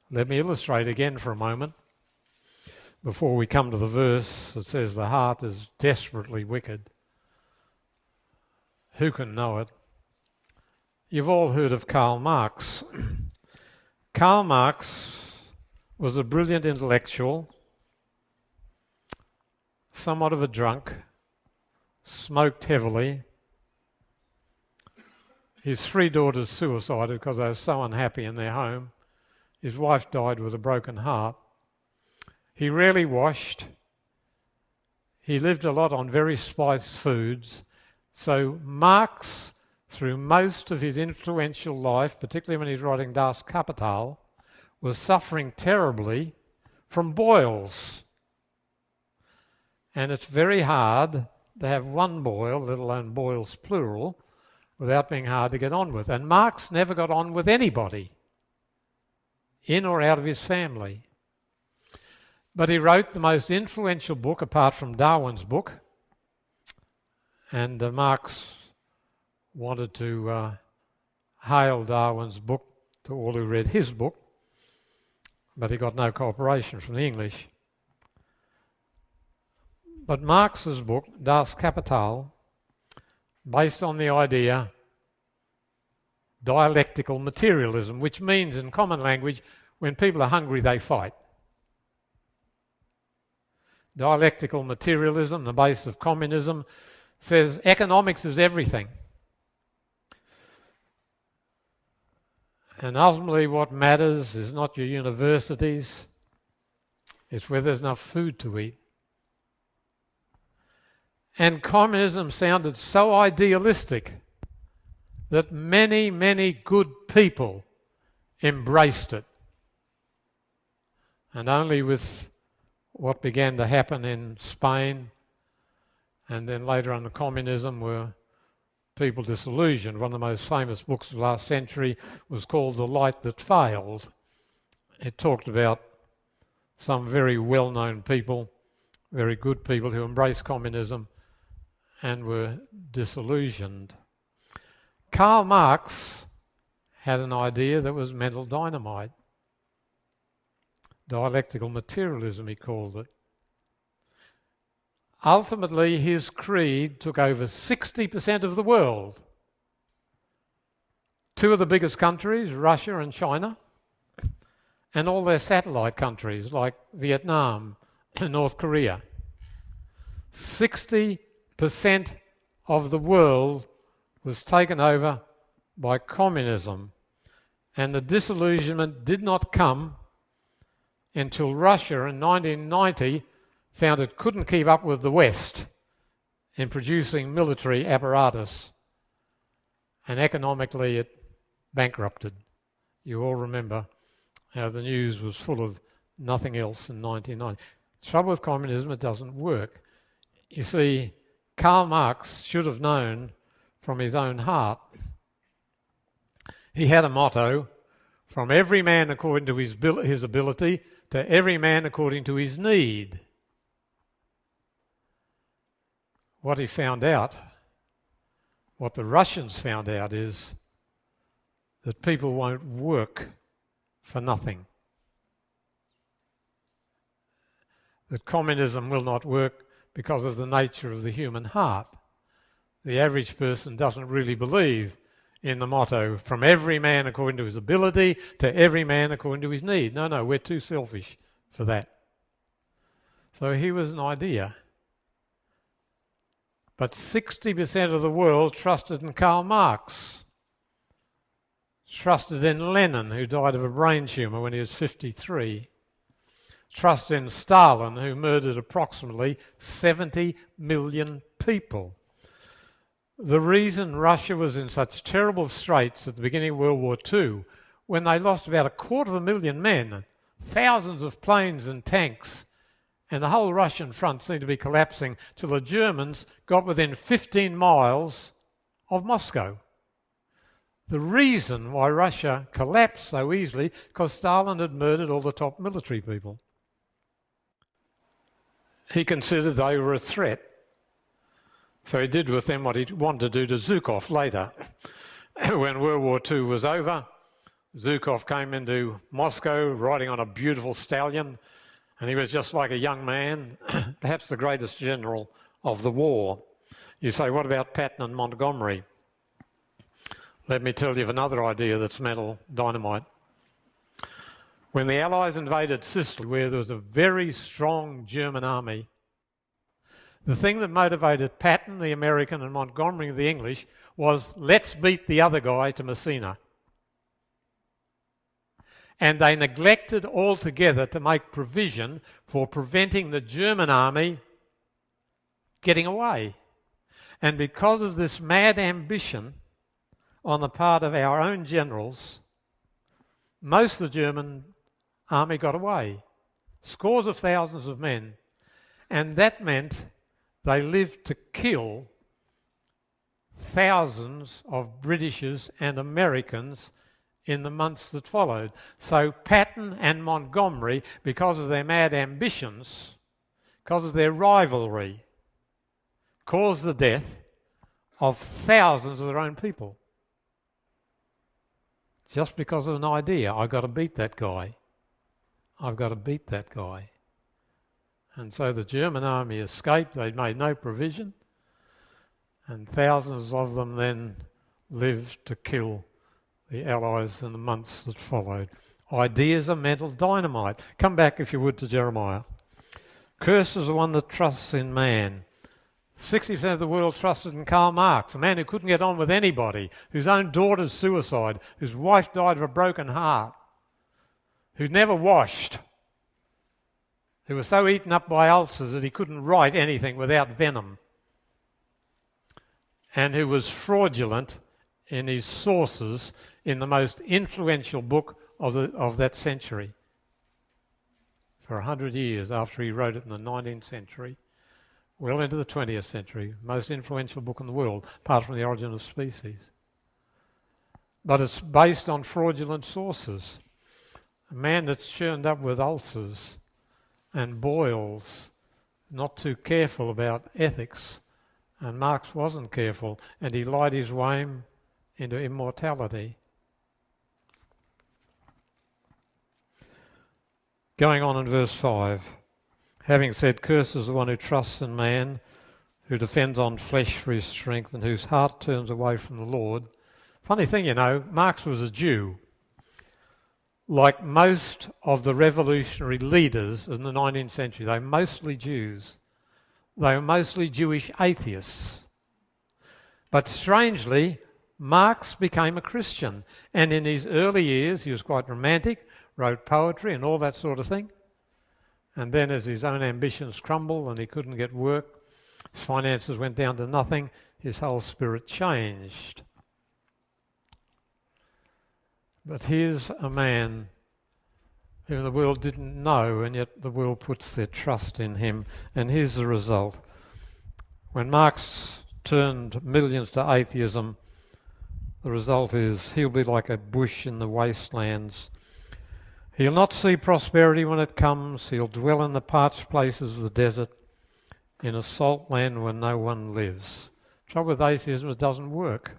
Let me illustrate again for a moment before we come to the verse that says the heart is desperately wicked. Who can know it? You've all heard of Karl Marx. Karl Marx was a brilliant intellectual, somewhat of a drunk, smoked heavily. His 3 daughters suicided because they were so unhappy in their home. His wife died with a broken heart. He rarely washed. He lived a lot on very spiced foods. So Marx, through most of his influential life, particularly when he's writing Das Kapital, was suffering terribly from boils. And it's very hard to have one boil, let alone boils plural, without being hard to get on with. And Marx never got on with anybody, in or out of his family. But he wrote the most influential book, apart from Darwin's book, and Marx wanted to hail Darwin's book to all who read his book, but he got no cooperation from the English. But Marx's book, Das Kapital, based on the idea dialectical materialism, which means in common language, when people are hungry, they fight. Dialectical materialism, the base of communism, says economics is everything. And ultimately what matters is not your universities, it's whether there's enough food to eat. And communism sounded so idealistic that many, many good people embraced it. And only with what began to happen in Spain and then later under communism were people disillusioned. One of the most famous books of the last century was called The Light That Failed. It talked about some very well-known people, very good people who embraced communism and were disillusioned. Karl Marx had an idea that was mental dynamite. Dialectical materialism, he called it. Ultimately, his creed took over 60% of the world. 2 of the biggest countries, Russia and China, and all their satellite countries like Vietnam and North Korea. 60% of the world was taken over by communism, and the disillusionment did not come until Russia in 1990 found it couldn't keep up with the West in producing military apparatus, and economically it bankrupted. You all remember how the news was full of nothing else in 1990. The trouble with communism, it doesn't work. You see, Karl Marx should have known from his own heart. He had a motto, from every man according to his ability to every man according to his need. What he found out, what the Russians found out, is that people won't work for nothing. That communism will not work because of the nature of the human heart. The average person doesn't really believe in the motto, from every man according to his ability to every man according to his need. No, we're too selfish for that. So here was an idea. But 60% of the world trusted in Karl Marx, trusted in Lenin, who died of a brain tumour when he was 53, trusted in Stalin, who murdered approximately 70 million people. The reason Russia was in such terrible straits at the beginning of World War II, when they lost about 250,000 men, thousands of planes and tanks, and the whole Russian front seemed to be collapsing till the Germans got within 15 miles of Moscow. The reason why Russia collapsed so easily is because Stalin had murdered all the top military people. He considered they were a threat. So he did with them what he wanted to do to Zhukov later. When World War II was over, Zhukov came into Moscow riding on a beautiful stallion, and he was just like a young man, perhaps the greatest general of the war. You say, what about Patton and Montgomery? Let me tell you of another idea that's mental dynamite. When the Allies invaded Sicily, where there was a very strong German army, the thing that motivated Patton, the American, and Montgomery, the English, was let's beat the other guy to Messina. And they neglected altogether to make provision for preventing the German army getting away. And because of this mad ambition on the part of our own generals, most of the German army got away. Scores of thousands of men. And that meant they lived to kill thousands of Britishers and Americans in the months that followed. So Patton and Montgomery, because of their mad ambitions, because of their rivalry, caused the death of thousands of their own people. Just because of an idea. I've got to beat that guy. I've got to beat that guy. And so the German army escaped. They made no provision. And thousands of them then lived to kill the Allies in the months that followed. Ideas are mental dynamite. Come back, if you would, to Jeremiah. Cursed is the one that trusts in man. 60% of the world trusted in Karl Marx, a man who couldn't get on with anybody, whose own daughter's suicide, whose wife died of a broken heart, who never washed, who was so eaten up by ulcers that he couldn't write anything without venom, and who was fraudulent in his sources in the most influential book of that century. For 100 years after he wrote it in the 19th century, well into the 20th century, most influential book in the world, apart from The Origin of Species. But it's based on fraudulent sources. A man that's churned up with ulcers and boils, not too careful about ethics, and Marx wasn't careful, and he lied his way into immortality. Going on in verse 5. Having said, cursed is the one who trusts in man, who depends on flesh for his strength, and whose heart turns away from the Lord. Funny thing, you know, Marx was a Jew. Like most of the revolutionary leaders in the 19th century, they were mostly Jews. They were mostly Jewish atheists. But strangely, Marx became a Christian. And in his early years, he was quite romantic, wrote poetry and all that sort of thing. And then as his own ambitions crumbled and he couldn't get work, his finances went down to nothing, his whole spirit changed. But here's a man whom the world didn't know, and yet the world puts their trust in him. And here's the result. When Marx turned millions to atheism, the result is he'll be like a bush in the wastelands. He'll not see prosperity when it comes. He'll dwell in the parched places of the desert, in a salt land where no one lives. Trouble with atheism, it doesn't work.